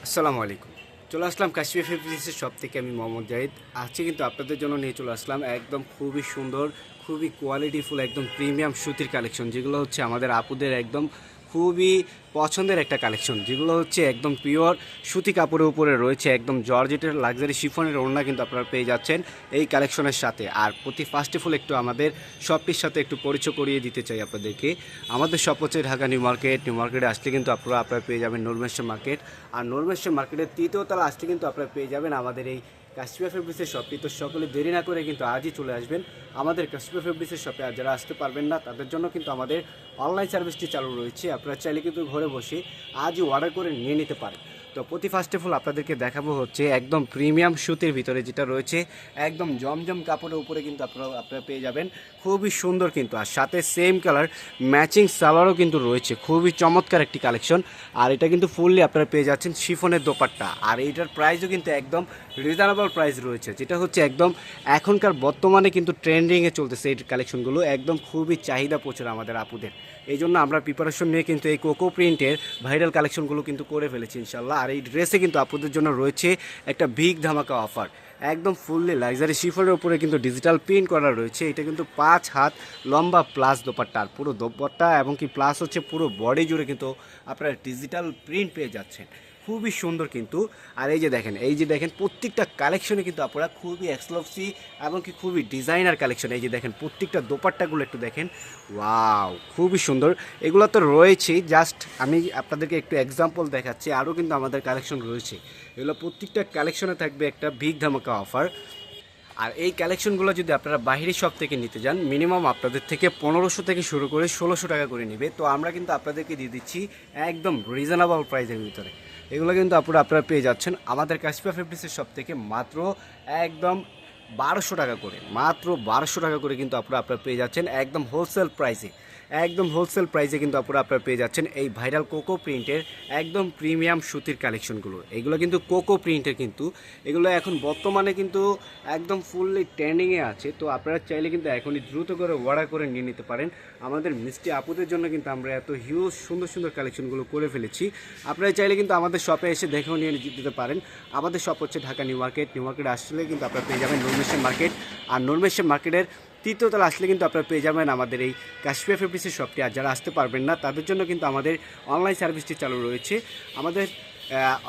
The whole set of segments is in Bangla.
আসসালামু আলাইকুম। চলে আসলাম কাশ্মীর ফেব্রিক্সের শপ থেকে। আমি মোহাম্মদ জাহিদ। আজকে কিন্তু আপনাদের জন্য নিয়ে চলে আসলাম একদম খুবই সুন্দর, খুবই কোয়ালিটিফুল, একদম প্রিমিয়াম সুতির কালেকশন, যেগুলো হচ্ছে আমাদের আপুদের একদম খুবই পছন্দের একটা কালেকশন, যেগুলো হচ্ছে একদম পিওর সুতি কাপড়ের উপরে রয়েছে, একদম জর্জেটের লাক্সারি শিফনের ওড়না কিন্তু আপনারা পেয়ে যাচ্ছেন এই কালেকশনের সাথে। আর প্রতি ফার্স্ট অফ অল একটু আমাদের শপটির সাথে একটু পরিচয় করিয়ে দিতে চাই আপনাদেরকে। আমাদের শপ হচ্ছে ঢাকা নিউ মার্কেট। নিউ মার্কেটে আসলে কিন্তু আপনারা পেয়ে যাবেন নুরমেশ্বর মার্কেট। আর নুরমেশ্বর মার্কেটের তৃতীয় তলা আসলে কিন্তু আপনারা পেয়ে যাবেন আমাদের এই কাশ্মীর ফেব্রিক্সের শপটি। তো সকলে দেরি না করে কিন্তু আজই চলে আসবেন আমাদের কাশ্মীর ফেব্রিক্সের শপে। আর যারা আসতে পারবেন না তাদের জন্য কিন্তু আমাদের অনলাইন সার্ভিসটি চালু রয়েছে। আপনারা চাইলে কিন্তু ঘরে বসে আজই অর্ডার করে নিয়ে নিতে পারেন। তো প্রতি ফার্স্ট অফ অল আপনাদেরকে দেখাবো হচ্ছে একদম প্রিমিয়াম সুতির ভিতরে যেটা রয়েছে, একদম জমজম কাপড়ের উপরে কিন্তু আপনারা পেয়ে যাবেন খুবই সুন্দর কিন্তু। আর সাথে সেম কালার ম্যাচিং সালোয়ারও কিন্তু রয়েছে, খুবই চমৎকার একটি কালেকশন। আর এটা কিন্তু ফুললি আপনারা পেয়ে যাচ্ছেন শিফনের দোপাট্টা। আর এইটার প্রাইসও কিন্তু একদম রিজনেবল প্রাইস রয়েছে, যেটা হচ্ছে একদম এখনকার বর্তমানে কিন্তু ট্রেন্ডিংয়ে চলতেছে এই কালেকশনগুলো, একদম খুবই চাহিদা প্রচুর আমাদের আপুদের। এই জন্য আমরা প্রিপারেশন নিয়ে কিন্তু এই কোকো প্রিন্টের ভাইরাল কালেকশনগুলো কিন্তু করে ফেলেছি ইনশাল্লাহ। আর এই ড্রেসে কিন্তু আপুদের জন্য রয়েছে একটা বিগ ধামাকা অফার, একদম ফুললি লাক্সারি শিফনের উপরে কিন্তু ডিজিটাল প্রিন্ট করা রয়েছে। এটা কিন্তু 5 হাত লম্বা প্লাস দোপাট্টা, আর পুরো দোপাট্টা এবং কি প্লাস হচ্ছে পুরো বডি জুড়ে কিন্তু আপনারা ডিজিটাল প্রিন্ট পেয়ে যাচ্ছেন, খুবই সুন্দর কিন্তু। আর এই যে দেখেন প্রত্যেকটা কালেকশনে কিন্তু আপনারা খুবই এক্সক্লুসিভ এবং কি খুবই ডিজাইনার কালেকশন। এই যে দেখেন প্রত্যেকটা দোপাট্টাগুলো একটু দেখেন, ওয়াও খুবই সুন্দর। এগুলো তো রয়েছেই, জাস্ট আমি আপনাদেরকে একটু এক্সাম্পল দেখাচ্ছি। আরও কিন্তু আমাদের কালেকশন রয়েছে, এগুলো প্রত্যেকটা কালেকশনে থাকবে একটা বিগ ধামাকা অফার। আর এই কালেকশনগুলো যদি আপনারা বাইরের শপ থেকে নিতে যান, মিনিমাম আপনাদের থেকে 1500 থেকে শুরু করে 1600 টাকা করে নেবে। তো আমরা কিন্তু আপনাদেরকে দিয়ে দিচ্ছি একদম রিজনেবল প্রাইসের ভিতরে। এগুলো কিন্তু আপনারা পেয়ে যাচ্ছেন আমাদের কাশ্মীর ফেব্রিক্সের শপ থেকে মাত্র একদম 1200 টাকা করে, মাত্র 1200 টাকা করে কিন্তু আপনারা পেয়ে যাচ্ছেন একদম হোলসেল প্রাইসে। একদম হোলসেল প্রাইসে কিন্তু আপনারা পেয়ে যাচ্ছেন এই ভাইরাল কোকো প্রিন্টের একদম প্রিমিয়াম সুতির কালেকশনগুলো। এগুলো কিন্তু কোকো প্রিন্টের, কিন্তু এগুলো এখন বর্তমানে কিন্তু একদম ফুললি ট্রেন্ডিংয়ে আছে। তো আপনারা চাইলে কিন্তু এখনই দ্রুত করে অর্ডার করে নিয়ে নিতে পারেন। আমাদের মিষ্টি আপুদের জন্য কিন্তু আমরা এত হিউজ সুন্দর সুন্দর কালেকশনগুলো করে ফেলেছি। আপনারা চাইলে কিন্তু আমাদের শপে এসে দেখেও নিয়ে দিতে পারেন। আমাদের শপ হচ্ছে Dhaka new market. New market আসলে কিন্তু আপনারা পেয়ে যাবেন নুরমেশ্বর মার্কেট। আর নুরমেশ্বর মার্কেটের তৃতীয়তলা আসলে কিন্তু আপনারা পেয়ে যাবেন আমাদের এই কাশ্মীর ফেব্রিক্সের শপটি। আর যারা আসতে পারবেন না তাদের জন্য কিন্তু আমাদের অনলাইন সার্ভিসটি চালু রয়েছে। আমাদের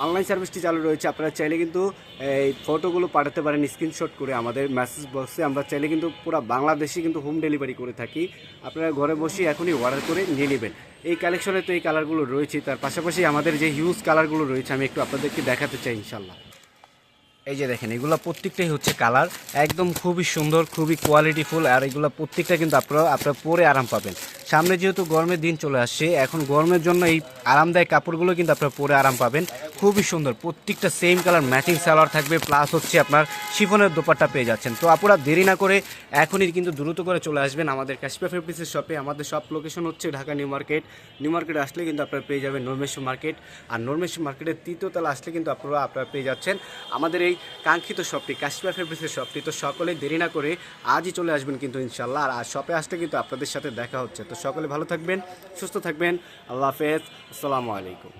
অনলাইন সার্ভিসটি চালু রয়েছে। আপনারা চাইলে কিন্তু এই ফটোগুলো পাঠাতে পারেন স্ক্রিনশট করে আমাদের মেসেজ বক্সে। আমরা চাইলে কিন্তু পুরো বাংলাদেশে কিন্তু হোম ডেলিভারি করে থাকি। আপনারা ঘরে বসে এখনই অর্ডার করে নিয়ে নেবেন। এই কালেকশনে তো এই কালারগুলো রয়েছে, তার পাশাপাশি আমাদের যে হিউজ কালারগুলো রয়েছে আমি একটু আপনাদেরকে দেখাতে চাই ইনশাল্লাহ। এই যে দেখেন এগুলো প্রত্যেকটাই হচ্ছে কালার, একদম খুবই সুন্দর, খুবই কোয়ালিটিফুল। আর এগুলো প্রত্যেকটা কিন্তু আপনারা পরে আরাম পাবেন। সামনে যেহেতু গরমের দিন চলে আসছে, এখন গরমের জন্য এই আরামদায়ক কাপড়গুলো কিন্তু আপনারা পরে আরাম পাবেন, খুবই সুন্দর। প্রত্যেকটা সেম কালার ম্যাচিং সালোয়ার থাকবে, প্লাস হচ্ছে আপনার শিফনের দোপাট্টা পেয়ে যাচ্ছেন। তো আপনারা দেরি না করে এখনই কিন্তু দ্রুত করে চলে আসবেন আমাদের কাশ্মীর ফেব্রিক্সের শপে। আমাদের শপ লোকেশন হচ্ছে ঢাকা নিউ মার্কেট। নিউ মার্কেটে আসলে কিন্তু আপনারা পেয়ে যাবেন নুরমেশ্বর মার্কেট। আর নুরমেশ্বর মার্কেটের তৃতীয়তলা আসলে কিন্তু আপনারা পেয়ে যাচ্ছেন আমাদের এই কাঙ্ক্ষিত শপটি, কাশ্মীর ফেব্রিক্সের শপটি। তো সকলে দেরি না করে আজই চলে আসবেন কিন্তু ইনশাল্লাহ। আর শপে আসলে কিন্তু আপনাদের সাথে দেখা হচ্ছে। তো সকলে ভালো থাকবেন, সুস্থ থাকবেন। আল্লাহ হাফেজ, আসসালামু আলাইকুম।